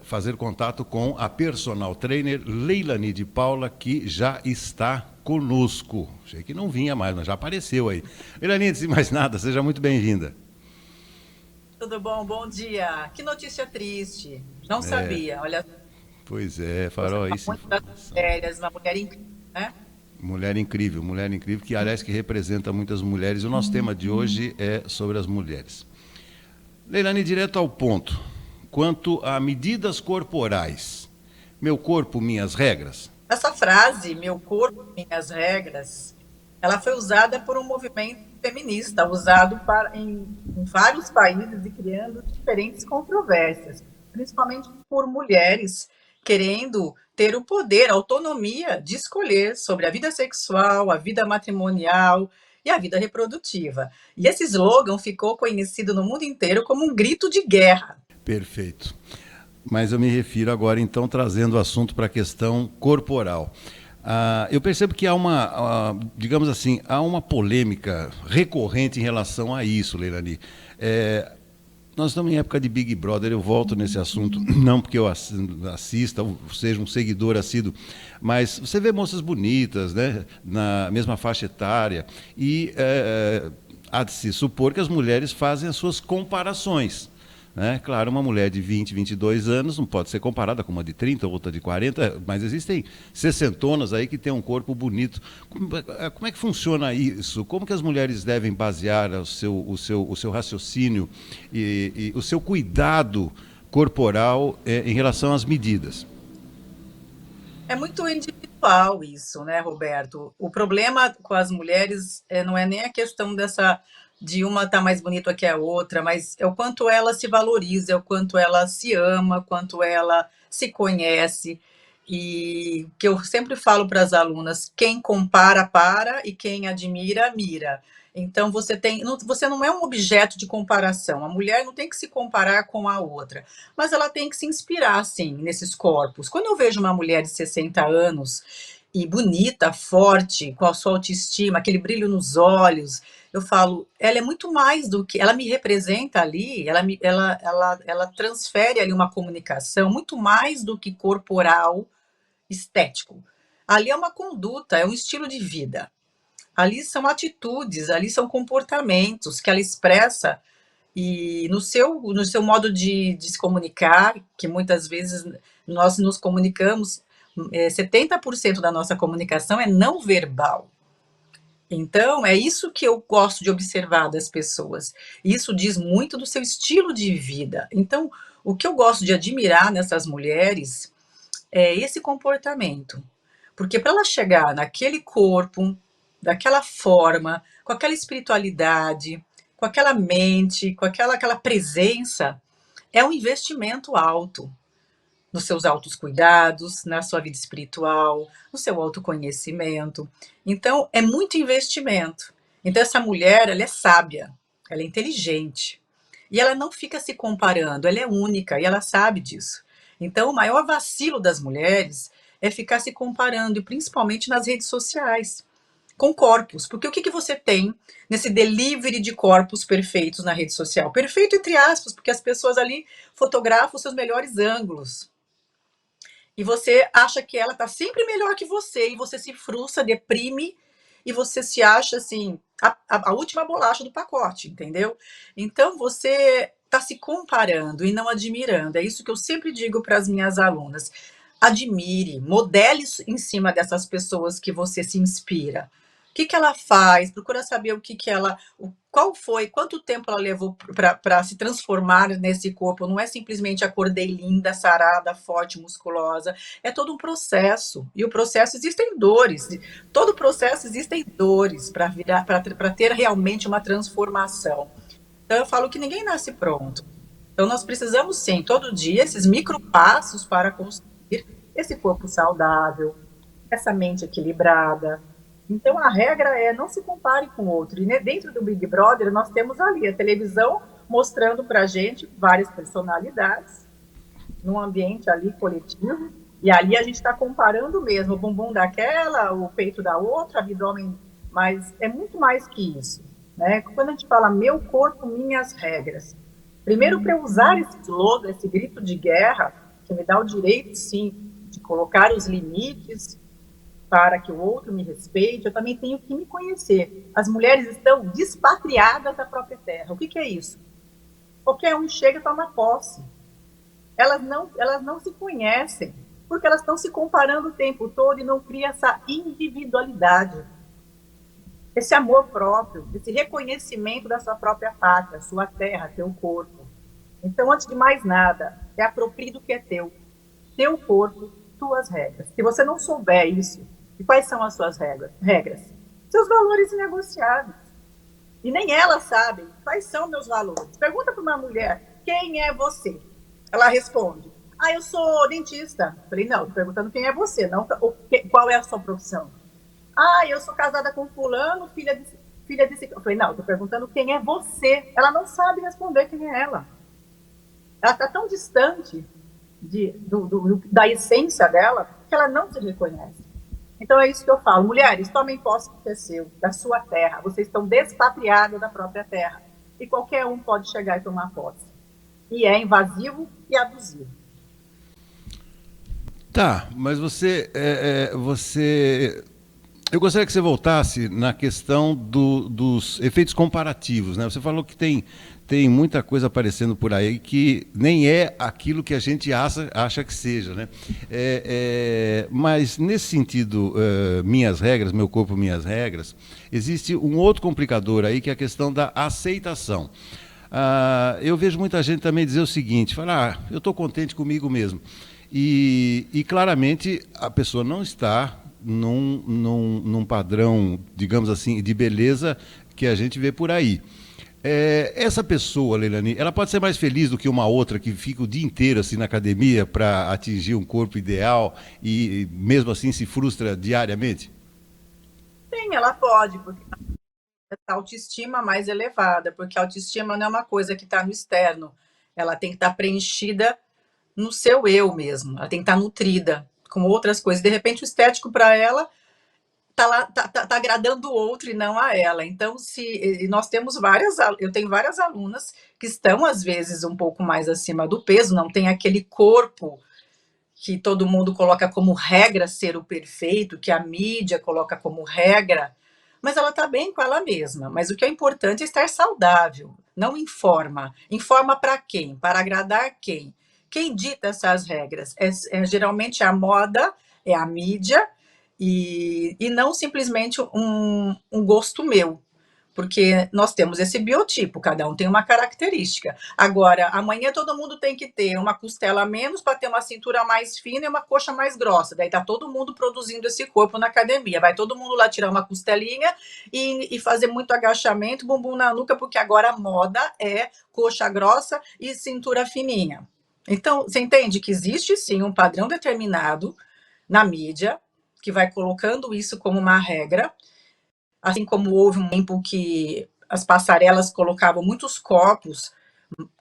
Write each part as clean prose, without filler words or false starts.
fazer contato com a personal trainer Leilani de Paula, que já está conosco. Achei que não vinha mais, mas já apareceu aí. Leilani, antes de mais nada, seja muito bem-vinda. Tudo bom? Bom dia. Que notícia triste. Não sabia. Olha, Pois é, você Farol, fala isso, muito das informação. mulheres, uma mulher incrível, né? Mulher incrível, que aliás que representa muitas mulheres. O nosso tema de hoje é sobre as mulheres. Leilani, direto ao ponto. Quanto a medidas corporais, meu corpo, minhas regras. Essa frase, meu corpo, minhas regras, ela foi usada por um movimento feminista, usado em vários países e criando diferentes controvérsias, principalmente por mulheres querendo ter o poder, a autonomia de escolher sobre a vida sexual, a vida matrimonial e a vida reprodutiva. E esse slogan ficou conhecido no mundo inteiro como um grito de guerra. Perfeito. Mas eu me refiro agora, então, trazendo o assunto para a questão corporal. Eu percebo que há digamos assim, há uma polêmica recorrente em relação a isso, Leilani. Nós estamos em época de Big Brother, eu volto nesse assunto, não porque eu assista, ou seja um seguidor assíduo, mas você vê moças bonitas, né, na mesma faixa etária, e há de se supor que as mulheres fazem as suas comparações. Né? Claro, uma mulher de 20, 22 anos não pode ser comparada com uma de 30, outra de 40, mas existem sessentonas aí que têm um corpo bonito. Como é que funciona isso? Como que as mulheres devem basear o seu raciocínio e o seu cuidado corporal em relação às medidas? É muito individual isso, né, Roberto? O problema com as mulheres não é nem a questão dessa de uma estar mais bonita que a outra, mas é o quanto ela se valoriza, é o quanto ela se ama, quanto ela se conhece. E que eu sempre falo para as alunas, quem compara para e quem admira mira. Então você não é um objeto de comparação. A mulher não tem que se comparar com a outra, mas ela tem que se inspirar, sim, nesses corpos. Quando eu vejo uma mulher de 60 anos e bonita, forte, com a sua autoestima, aquele brilho nos olhos, eu falo, ela é muito mais do que. Ela me representa ali, ela transfere ali uma comunicação muito mais do que corporal, estético. Ali é uma conduta, é um estilo de vida. Ali são atitudes, ali são comportamentos que ela expressa e no seu modo de se comunicar, que muitas vezes nós nos comunicamos, 70% da nossa comunicação é não verbal. Então, é isso que eu gosto de observar das pessoas. Isso diz muito do seu estilo de vida. Então, o que eu gosto de admirar nessas mulheres é esse comportamento. Porque para ela chegar naquele corpo, daquela forma, com aquela espiritualidade, com aquela mente, com aquela presença, é um investimento alto nos seus altos cuidados, na sua vida espiritual, no seu autoconhecimento. Então, é muito investimento. Então, essa mulher, ela é sábia, ela é inteligente. E ela não fica se comparando, ela é única e ela sabe disso. Então, o maior vacilo das mulheres é ficar se comparando, e principalmente nas redes sociais, com corpos. Porque o que você tem nesse delivery de corpos perfeitos na rede social? Perfeito entre aspas, porque as pessoas ali fotografam os seus melhores ângulos, e você acha que ela está sempre melhor que você, e você se frustra, deprime, e você se acha assim, a última bolacha do pacote, entendeu? Então você está se comparando e não admirando. É isso que eu sempre digo para as minhas alunas. Admire, modele em cima dessas pessoas que você se inspira. O que ela faz? Procura saber qual foi, quanto tempo ela levou para se transformar nesse corpo. Não é simplesmente acordei linda, sarada, forte, musculosa. É todo um processo. E o processo existem dores. Todo processo existem dores para ter realmente uma transformação. Então eu falo que ninguém nasce pronto. Então nós precisamos sim, todo dia, esses micropassos para construir esse corpo saudável, essa mente equilibrada. Então a regra é não se compare com o outro. E dentro do Big Brother nós temos ali a televisão mostrando para a gente várias personalidades num ambiente ali coletivo. E ali a gente está comparando mesmo o bumbum daquela, o peito da outra, abdômen, mas é muito mais que isso. Né? Quando a gente fala meu corpo, minhas regras. Primeiro, para usar esse slogan, esse grito de guerra, que me dá o direito, sim, de colocar os limites para que o outro me respeite, eu também tenho que me conhecer. As mulheres estão despatriadas da própria terra. O que, que é isso? Qualquer um chega e toma posse. Elas não se conhecem, porque elas estão se comparando o tempo todo e não cria essa individualidade, esse amor próprio, esse reconhecimento da sua própria pátria, sua terra, teu corpo. Então, antes de mais nada, é aproprie do que é teu corpo, tuas regras. Se você não souber isso, e quais são as suas regras? Seus valores inegociáveis. E nem elas sabem quais são meus valores. Pergunta para uma mulher, quem é você? Ela responde, eu sou dentista. Eu falei, não, estou perguntando quem é você, não qual é a sua profissão. Eu sou casada com fulano, filha desse... Eu falei, não, estou perguntando quem é você. Ela não sabe responder quem é ela. Ela está tão distante da essência dela que ela não se reconhece. Então é isso que eu falo. Mulheres, tomem posse do que é seu, da sua terra. Vocês estão despatriadas da própria terra. E qualquer um pode chegar e tomar posse. E é invasivo e abusivo. Tá, mas eu gostaria que você voltasse na questão dos efeitos comparativos, né? Você falou que tem muita coisa aparecendo por aí que nem é aquilo que a gente acha que seja, né? Mas nesse sentido, minhas regras, meu corpo, minhas regras, existe um outro complicador aí que é a questão da aceitação. Eu vejo muita gente também dizer o seguinte, falar, eu estou contente comigo mesmo. E claramente a pessoa não está num padrão, digamos assim, de beleza que a gente vê por aí. Essa pessoa, Leilani, ela pode ser mais feliz do que uma outra que fica o dia inteiro assim na academia para atingir um corpo ideal e mesmo assim se frustra diariamente? Sim, ela pode, porque essa autoestima mais elevada, porque a autoestima não é uma coisa que está no externo, ela tem que estar preenchida no seu eu mesmo, ela tem que estar nutrida com outras coisas. De repente, o estético para ela tá agradando o outro e não a ela. Então, se nós temos eu tenho várias alunas que estão às vezes um pouco mais acima do peso, não tem aquele corpo que todo mundo coloca como regra ser o perfeito, que a mídia coloca como regra, mas ela está bem com ela mesma. Mas o que é importante é estar saudável, não informa. Informa para quem? Para agradar quem? Quem dita essas regras? Geralmente a moda, é a mídia, e não simplesmente um gosto meu, porque nós temos esse biotipo, cada um tem uma característica. Agora, amanhã todo mundo tem que ter uma costela a menos para ter uma cintura mais fina e uma coxa mais grossa. Daí tá todo mundo produzindo esse corpo na academia. Vai todo mundo lá tirar uma costelinha e fazer muito agachamento, bumbum na nuca, porque agora a moda é coxa grossa e cintura fininha. Então, você entende que existe sim um padrão determinado na mídia que vai colocando isso como uma regra, assim como houve um tempo que as passarelas colocavam muitos corpos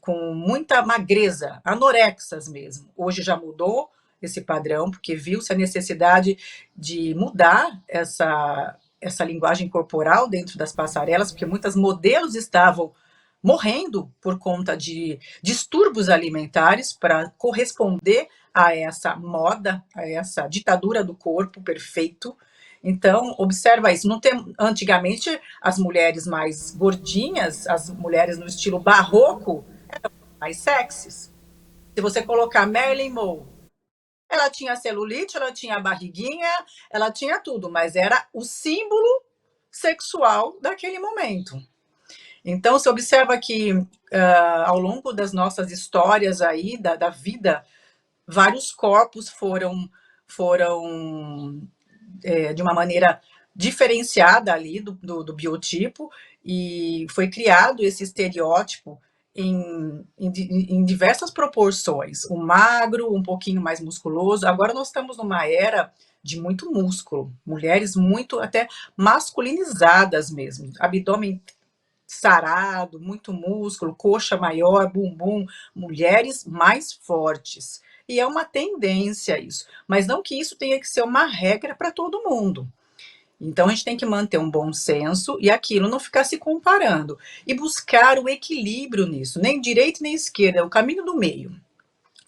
com muita magreza, anorexas mesmo. Hoje já mudou esse padrão, porque viu-se a necessidade de mudar essa linguagem corporal dentro das passarelas, porque muitas modelos estavam morrendo por conta de distúrbios alimentares para corresponder a essa moda, a essa ditadura do corpo perfeito. Então, observa isso. Não tem, antigamente, as mulheres mais gordinhas, as mulheres no estilo barroco, eram mais sexys. Se você colocar Marilyn Monroe, ela tinha celulite, ela tinha barriguinha, ela tinha tudo, mas era o símbolo sexual daquele momento. Então, você observa que ao longo das nossas histórias aí, da vida, vários corpos foram de uma maneira diferenciada ali do biotipo, e foi criado esse estereótipo em diversas proporções, o magro, um pouquinho mais musculoso. Agora nós estamos numa era de muito músculo, mulheres muito até masculinizadas mesmo, abdômen sarado, muito músculo, coxa maior, bumbum, mulheres mais fortes. E é uma tendência isso, mas não que isso tenha que ser uma regra para todo mundo. Então a gente tem que manter um bom senso e aquilo não ficar se comparando e buscar o equilíbrio nisso, nem direita nem esquerda, é o caminho do meio.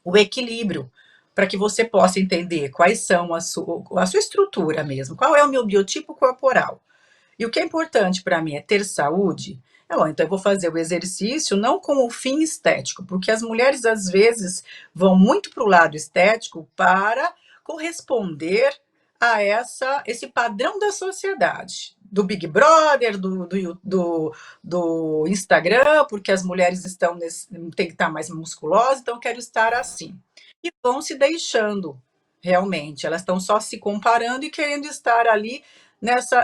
O equilíbrio. para que você possa entender quais são a sua estrutura mesmo, qual é o meu biotipo corporal. E o que é importante para mim é ter saúde. É bom, então eu vou fazer o exercício não com o fim estético, porque as mulheres às vezes vão muito para o lado estético para corresponder a esse padrão da sociedade, do Big Brother, do Instagram, porque as mulheres têm que estar mais musculosas, então eu quero estar assim. E vão se deixando, realmente, elas estão só se comparando e querendo estar ali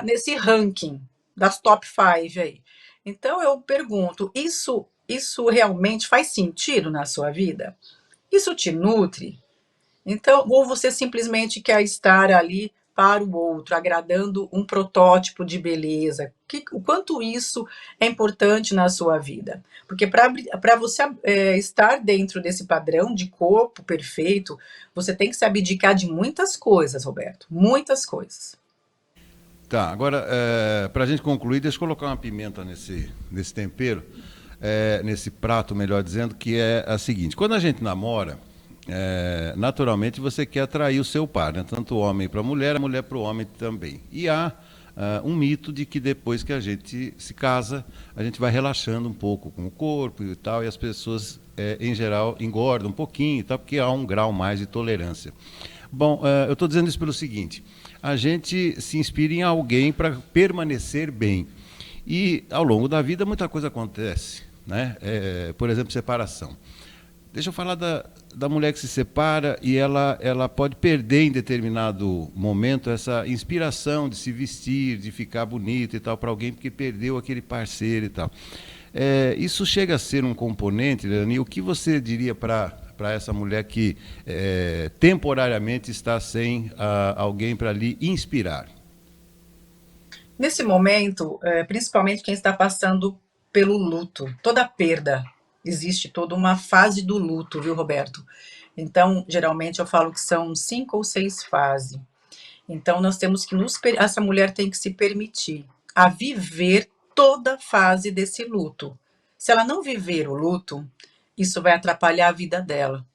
nesse ranking das top 5 aí. Então eu pergunto, isso realmente faz sentido na sua vida? Isso te nutre? Então, ou você simplesmente quer estar ali para o outro, agradando um protótipo de beleza? O quanto isso é importante na sua vida? Porque para você estar dentro desse padrão de corpo perfeito, você tem que se abdicar de muitas coisas, Roberto, muitas coisas. Tá, agora, para a gente concluir, deixa eu colocar uma pimenta nesse tempero, nesse prato, melhor dizendo, que é a seguinte: quando a gente namora, naturalmente você quer atrair o seu par, né? Tanto o homem para a mulher para o homem também. E há um mito de que depois que a gente se casa, a gente vai relaxando um pouco com o corpo e tal, e as pessoas, em geral, engordam um pouquinho e tal, porque há um grau mais de tolerância. Bom, eu estou dizendo isso pelo seguinte: a gente se inspira em alguém para permanecer bem. E ao longo da vida muita coisa acontece, né? Por exemplo, separação. Deixa eu falar da mulher que se separa e ela pode perder em determinado momento essa inspiração de se vestir, de ficar bonita e tal para alguém porque perdeu aquele parceiro e tal. Isso chega a ser um componente, Leoni. O que você diria para essa mulher que temporariamente está sem alguém para lhe inspirar? Nesse momento, principalmente quem está passando pelo luto, toda perda, existe toda uma fase do luto, viu, Roberto? Então, geralmente eu falo que são 5 ou 6 fases. Então, nós temos que essa mulher tem que se permitir a viver toda a fase desse luto. Se ela não viver o luto, isso vai atrapalhar a vida dela.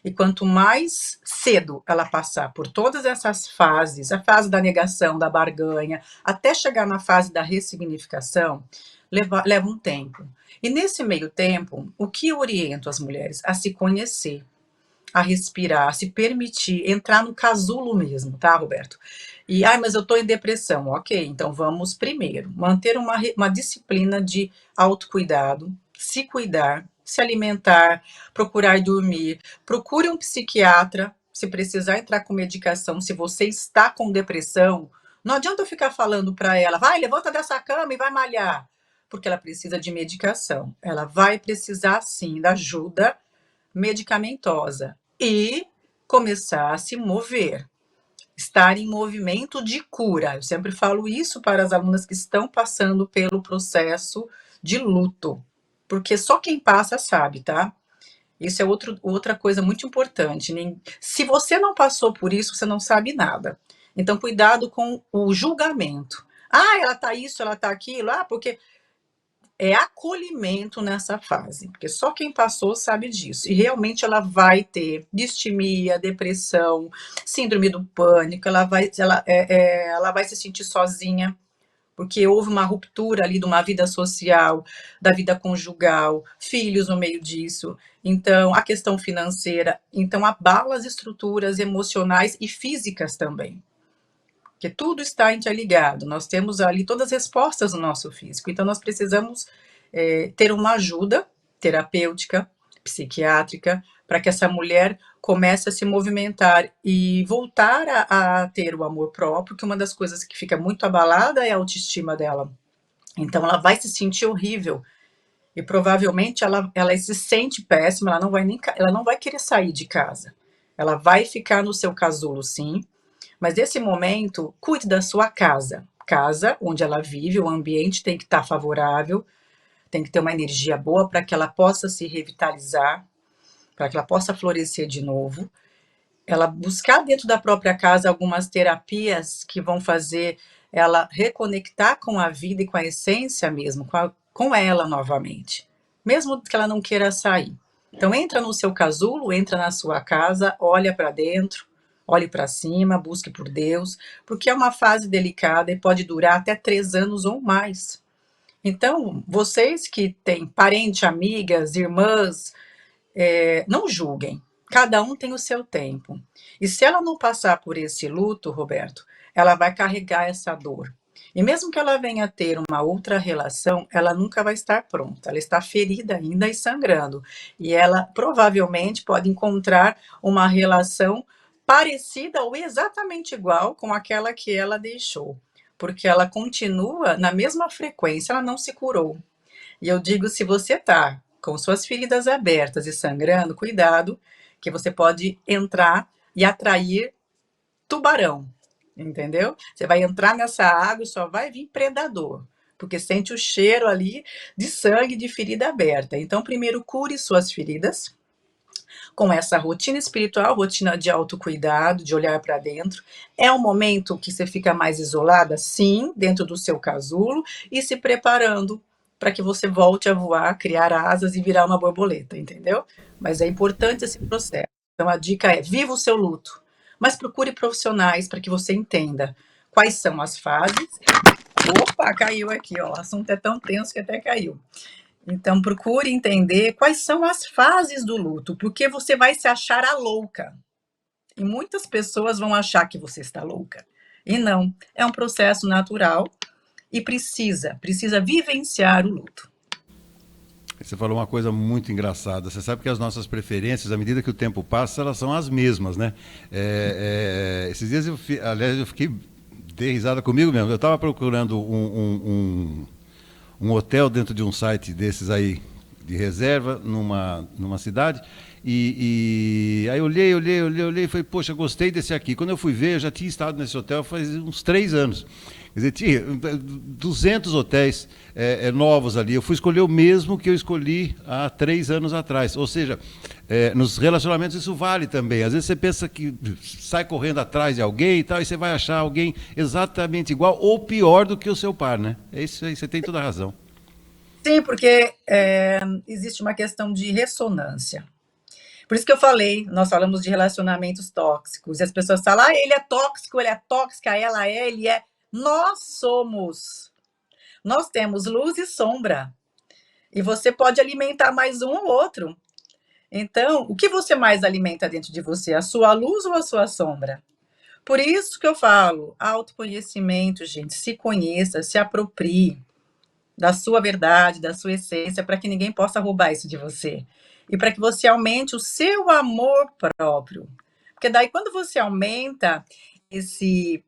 E quanto mais cedo ela passar por todas essas fases, a fase da negação, da barganha, até chegar na fase da ressignificação, leva um tempo. E nesse meio tempo, o que eu oriento as mulheres? A se conhecer, a respirar, a se permitir entrar no casulo mesmo, tá, Roberto? E, mas eu estou em depressão. Ok, então vamos primeiro manter uma disciplina de autocuidado, se cuidar, se alimentar, procurar dormir, procure um psiquiatra, se precisar entrar com medicação, se você está com depressão, não adianta eu ficar falando para ela, vai, levanta dessa cama e vai malhar, porque ela precisa de medicação. Ela vai precisar, sim, da ajuda medicamentosa e começar a se mover, estar em movimento de cura. Eu sempre falo isso para as alunas que estão passando pelo processo de luto, porque só quem passa sabe, tá? Isso é outra coisa muito importante. Se você não passou por isso, você não sabe nada. Então, cuidado com o julgamento. Ah, ela tá isso, ela tá aquilo. Ah, porque é acolhimento nessa fase, porque só quem passou sabe disso. E realmente ela vai ter distimia, depressão, síndrome do pânico, ela vai se sentir sozinha, porque houve uma ruptura ali de uma vida social, da vida conjugal, filhos no meio disso. Então, a questão financeira, então abala as estruturas emocionais e físicas também. Porque tudo está interligado, nós temos ali todas as respostas no nosso físico, então nós precisamos ter uma ajuda terapêutica, psiquiátrica, para que essa mulher comece a se movimentar e voltar a ter o amor próprio, que uma das coisas que fica muito abalada é a autoestima dela. Então ela vai se sentir horrível e provavelmente ela se sente péssima, ela não vai querer sair de casa. Ela vai ficar no seu casulo, sim, mas nesse momento, cuide da sua casa. Casa onde ela vive, o ambiente tem que estar favorável, tem que ter uma energia boa para que ela possa se revitalizar, para que ela possa florescer de novo. Ela buscar dentro da própria casa algumas terapias que vão fazer ela reconectar com a vida e com a essência mesmo, com ela novamente. Mesmo que ela não queira sair. Então entra no seu casulo, entra na sua casa, olha para dentro, olhe para cima, busque por Deus, porque é uma fase delicada e pode durar até 3 anos ou mais. Então, vocês que têm parente, amigas, irmãs, não julguem. Cada um tem o seu tempo. E se ela não passar por esse luto, Roberto, ela vai carregar essa dor. E mesmo que ela venha ter uma outra relação, ela nunca vai estar pronta. Ela está ferida ainda e sangrando. E ela provavelmente pode encontrar uma relação parecida ou exatamente igual com aquela que ela deixou. Porque ela continua na mesma frequência, ela não se curou. E eu digo, se você está com suas feridas abertas e sangrando, cuidado, que você pode entrar e atrair tubarão, entendeu? Você vai entrar nessa água e só vai vir predador, porque sente o cheiro ali de sangue de ferida aberta. Então, primeiro cure suas feridas com essa rotina espiritual, rotina de autocuidado, de olhar para dentro. É um momento que você fica mais isolada, sim, dentro do seu casulo e se preparando para que você volte a voar, criar asas e virar uma borboleta, entendeu? Mas é importante esse processo. Então a dica é: viva o seu luto, mas procure profissionais para que você entenda quais são as fases. Opa, caiu aqui, ó. O assunto é tão tenso que até caiu. Então, procure entender quais são as fases do luto, porque você vai se achar a louca. E muitas pessoas vão achar que você está louca. E não, é um processo natural e precisa vivenciar o luto. Você falou uma coisa muito engraçada. Você sabe que as nossas preferências, à medida que o tempo passa, elas são as mesmas, né? Esses dias, aliás, eu fiquei dei risada comigo mesmo. Eu estava procurando um hotel dentro de um site desses aí, de reserva, numa cidade, e aí olhei e falei, poxa, gostei desse aqui. Quando eu fui ver, eu já tinha estado nesse hotel faz uns 3 anos. Quer dizer, tinha 200 hotéis novos ali. Eu fui escolher o mesmo que eu escolhi há 3 anos atrás. Ou seja, nos relacionamentos isso vale também. Às vezes você pensa que sai correndo atrás de alguém e tal, e você vai achar alguém exatamente igual ou pior do que o seu par, né? É isso aí, você tem toda a razão. Sim, porque existe uma questão de ressonância. Por isso que eu falei, nós falamos de relacionamentos tóxicos, e as pessoas falam, ele é tóxico, ele é tóxica, ela é, ele é. Nós somos. Nós temos luz e sombra. E você pode alimentar mais um ou outro. Então, o que você mais alimenta dentro de você? A sua luz ou a sua sombra? Por isso que eu falo, autoconhecimento, gente, se conheça, se aproprie da sua verdade, da sua essência, para que ninguém possa roubar isso de você. E para que você aumente o seu amor próprio. Porque daí, quando você aumenta esse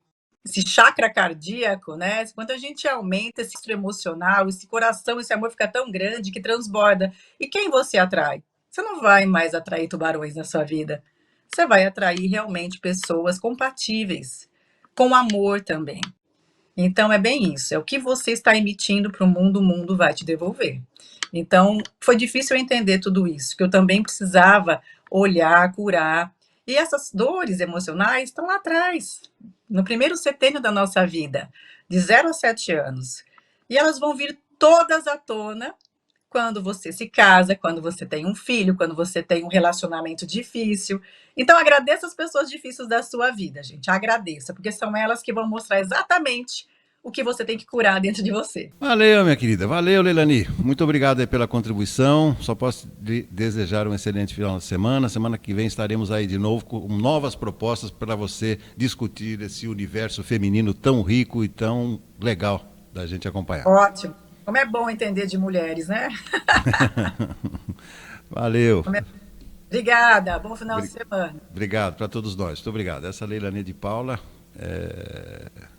chakra cardíaco, né? Quando a gente aumenta esse emocional, esse coração, esse amor fica tão grande que transborda. E quem você atrai? Você não vai mais atrair tubarões na sua vida. Você vai atrair realmente pessoas compatíveis, com amor também. Então é bem isso, é o que você está emitindo para o mundo vai te devolver. Então foi difícil eu entender tudo isso, que eu também precisava olhar, curar. E essas dores emocionais estão lá atrás, no primeiro setênio da nossa vida, de 0 a 7 anos. E elas vão vir todas à tona quando você se casa, quando você tem um filho, quando você tem um relacionamento difícil. Então, agradeça as pessoas difíceis da sua vida, gente. Agradeça, porque são elas que vão mostrar exatamente o que você tem que curar dentro de você. Valeu, minha querida. Valeu, Leilani. Muito obrigado aí pela contribuição. Só posso desejar um excelente final de semana. Semana que vem estaremos aí de novo com novas propostas para você discutir esse universo feminino tão rico e tão legal da gente acompanhar. Ótimo. Como é bom entender de mulheres, né? Valeu. Obrigada. Bom final de semana. Obrigado para todos nós. Muito obrigado. Essa é a Leilani de Paula.